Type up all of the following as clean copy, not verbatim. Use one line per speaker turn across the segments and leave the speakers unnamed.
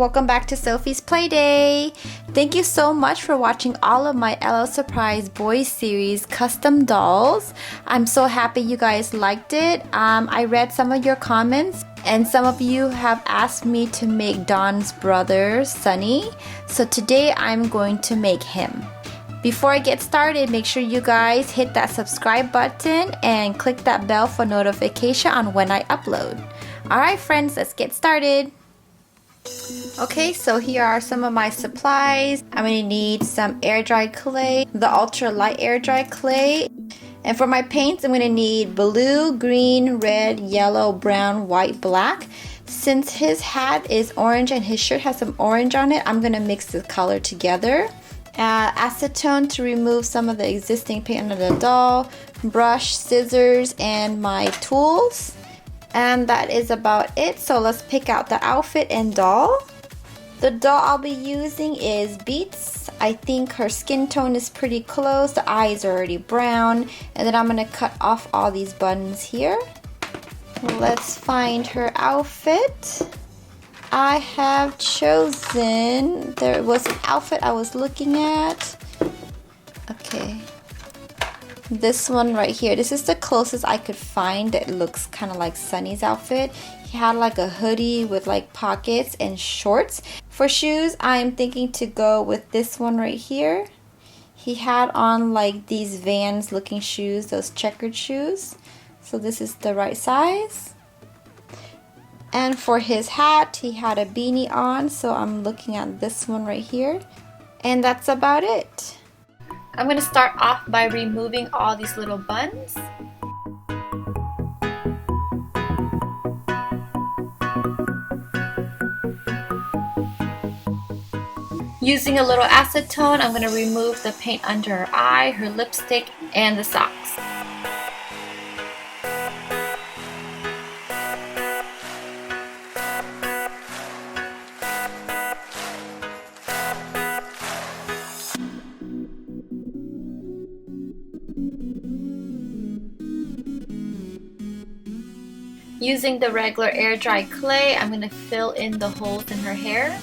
welcome back to Sophie's Playday. Thank you so much for watching all of my L.O.L Surprise Boys series custom dolls. I'm so happy you guys liked it. I read some of your comments and some of you have asked me to make Dawn's brother, Sunny. So today I'm going to make him. Before I get started, make sure you guys hit that subscribe button and click that bell for notification on when I upload. Alright friends, let's get started. Okay, so here are some of my supplies. I'm going to need some air dry clay, the ultra light air dry clay. And for my paints, I'm going to need blue, green, red, yellow, brown, white, black. Since his hat is orange and his shirt has some orange on it, I'm going to mix the color together. Acetone to remove some of the existing paint on the doll, brush, scissors, and my tools. And that is about it. So let's pick out the outfit and doll. The doll I'll be using is Beats. I think her skin tone is pretty close. The eyes are already brown. And then I'm going to cut off all these buttons here. Let's find her outfit. I have chosen, there was an outfit I was looking at. Okay. This one right here. This is the closest I could find that looks kind of like Sunny's outfit. He had like a hoodie with like pockets and shorts. For shoes, I'm thinking to go with this one right here. He had on like these Vans looking shoes, those checkered shoes. So this is the right size. And for his hat, he had a beanie on. So I'm looking at this one right here. And that's about it. I'm going to start off by removing all these little buns. Using a little acetone, I'm going to remove the paint under her eye, her lipstick, and the socks. Using the regular air dry clay, I'm going to fill in the holes in her hair.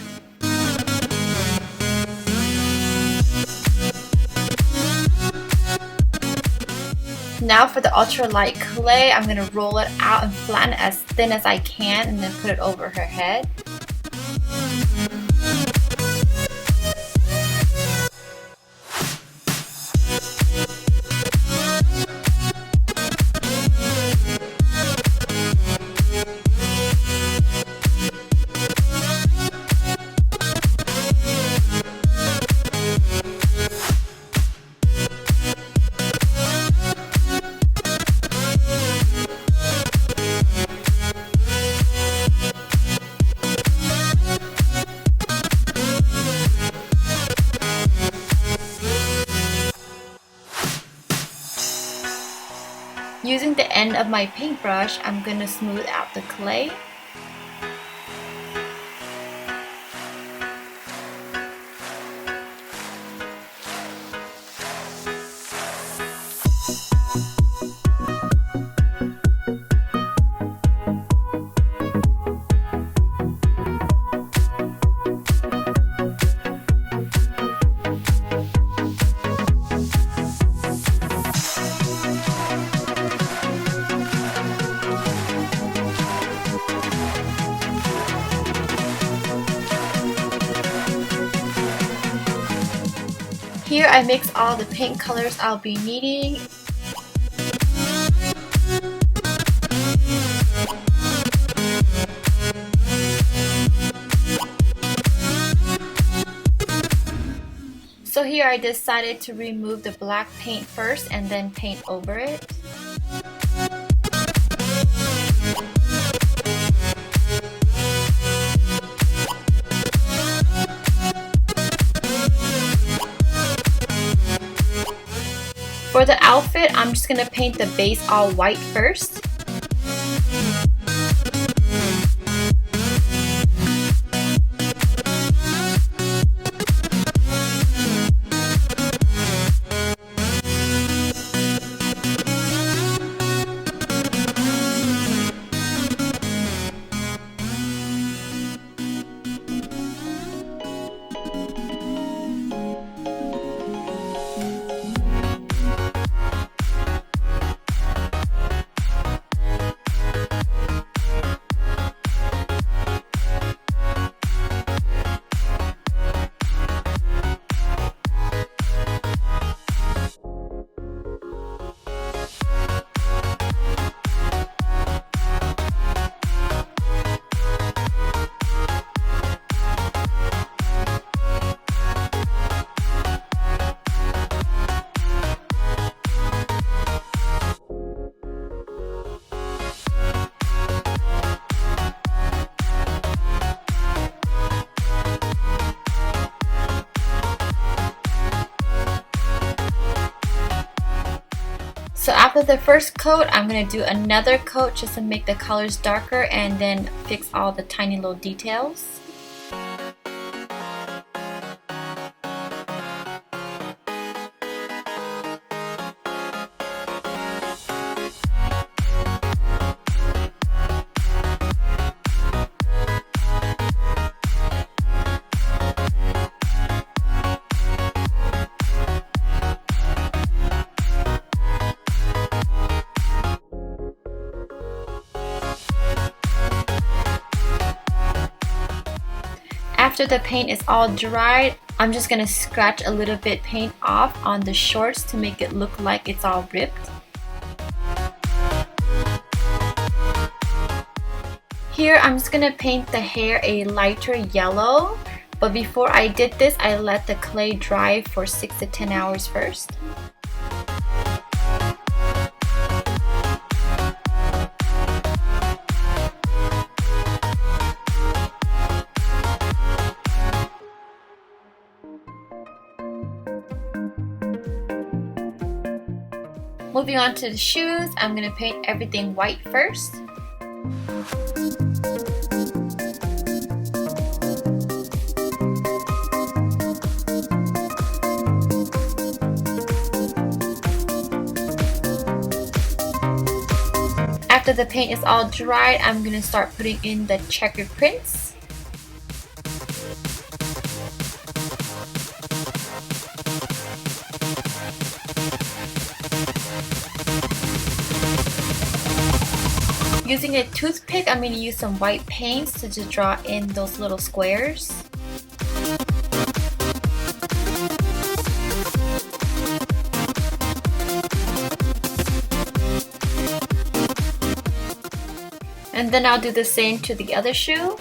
Now for the ultra light clay, I'm going to roll it out and flatten it as thin as I can and then put it over her head. Using the end of my paintbrush, I'm going to smooth out the clay. Here I mix all the paint colors I'll be needing. So here I decided to remove the black paint first and then paint over it. For the outfit, I'm just going to paint the base all white first. So after the first coat, I'm going to do another coat just to make the colors darker and then fix all the tiny little details. After the paint is all dried, I'm just going to scratch a little bit paint off on the shorts to make it look like it's all ripped. Here I'm just going to paint the hair a lighter yellow, but before I did this I let the clay dry for 6 to 10 hours first. Moving on to the shoes, I'm going to paint everything white first. After the paint is all dried, I'm going to start putting in the checkered prints. Using a toothpick, I'm going to use some white paints to just draw in those little squares. And then I'll do the same to the other shoe.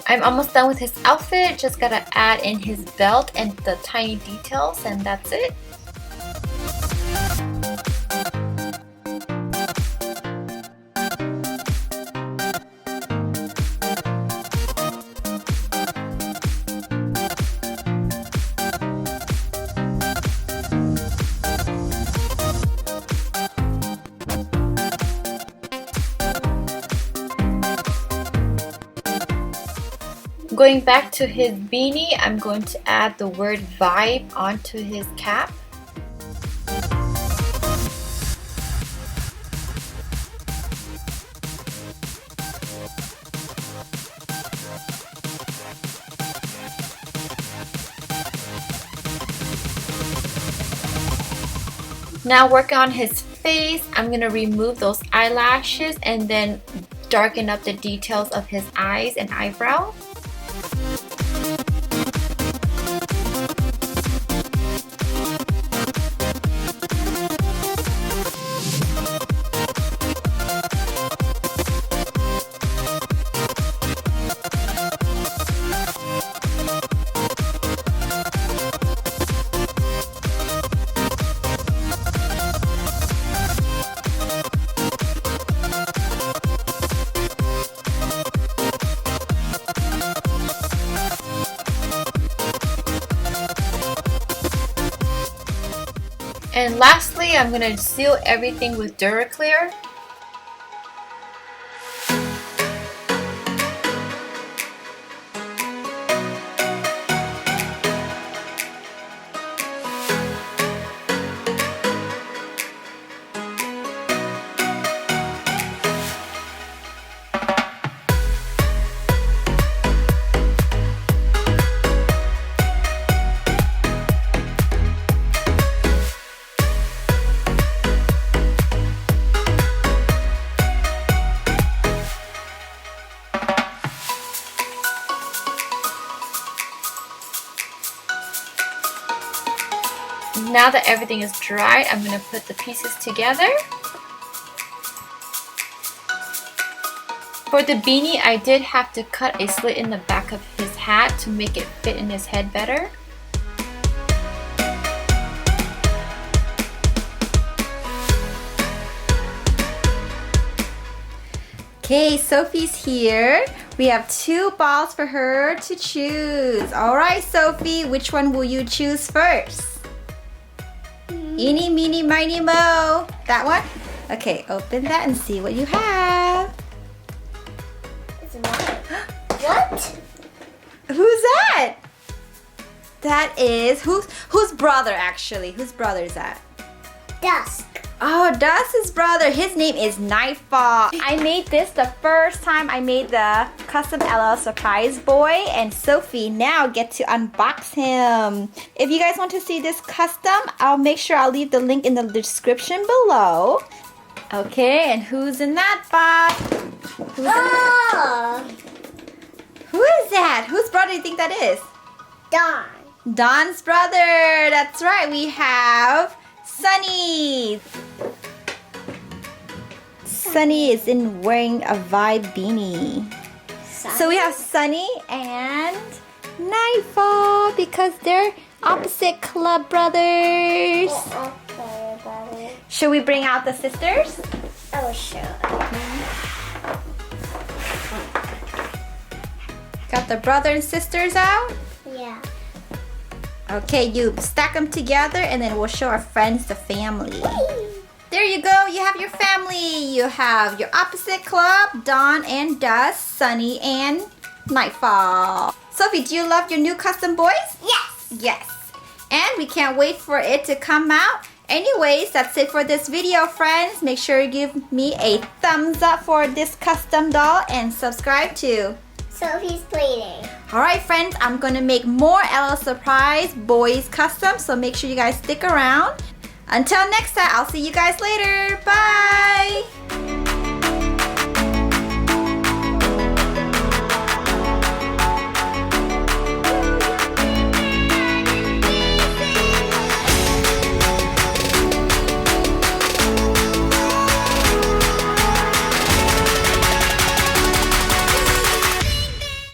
I'm almost done with his outfit, just gotta add in his belt and the tiny details, and that's it. Going back to his beanie, I'm going to add the word vibe onto his cap. Now working on his face, I'm going to remove those eyelashes and then darken up the details of his eyes and eyebrow. And lastly, I'm going to seal everything with Duraclear. Now that everything is dried, I'm going to put the pieces together. For the beanie, I did have to cut a slit in the back of his hat to make it fit in his head better.
Okay, Sophie's here.
We have 2 balls for her to choose. Alright, Sophie, which one will you choose first? Eeny, meeny, miny, mo. That one? Okay, open that and see what you have.
It's mine. What?
Who's that? That is, whose brother actually? Whose brother is that?
Dusk.
Oh, Dust's brother. His name is Nightfall. I made this the first time I made the custom L.O.L surprise boy, and Sophie now get to unbox him. If you guys want to see this custom, I'll make sure I'll leave the link in the description below. Okay, and who's in that box? Who's in that? Who is that? Whose brother do you think that is?
Dawn.
Don's brother. That's right. We have Sunny. Sunny is wearing a vibe beanie. So we have Sunny and Nightfall because they're opposite club brothers. Should we bring out the sisters?
Oh, sure.
Got the brother and sisters out?
Yeah.
Okay, you stack them together and then we'll show our friends the family. There you go, you have your family. You have your opposite club, Dawn and Dust, Sunny and Nightfall. Sophie, do you love your new custom boys?
Yes.
Yes. And we can't wait for it to come out. Anyways, that's it for this video, friends. Make sure you give me a thumbs up for this custom doll and subscribe too.
Sophie's plating.
Alright friends, I'm gonna make more L.O.L surprise boys custom, so make sure you guys stick around. Until next time, I'll see you guys later. Bye!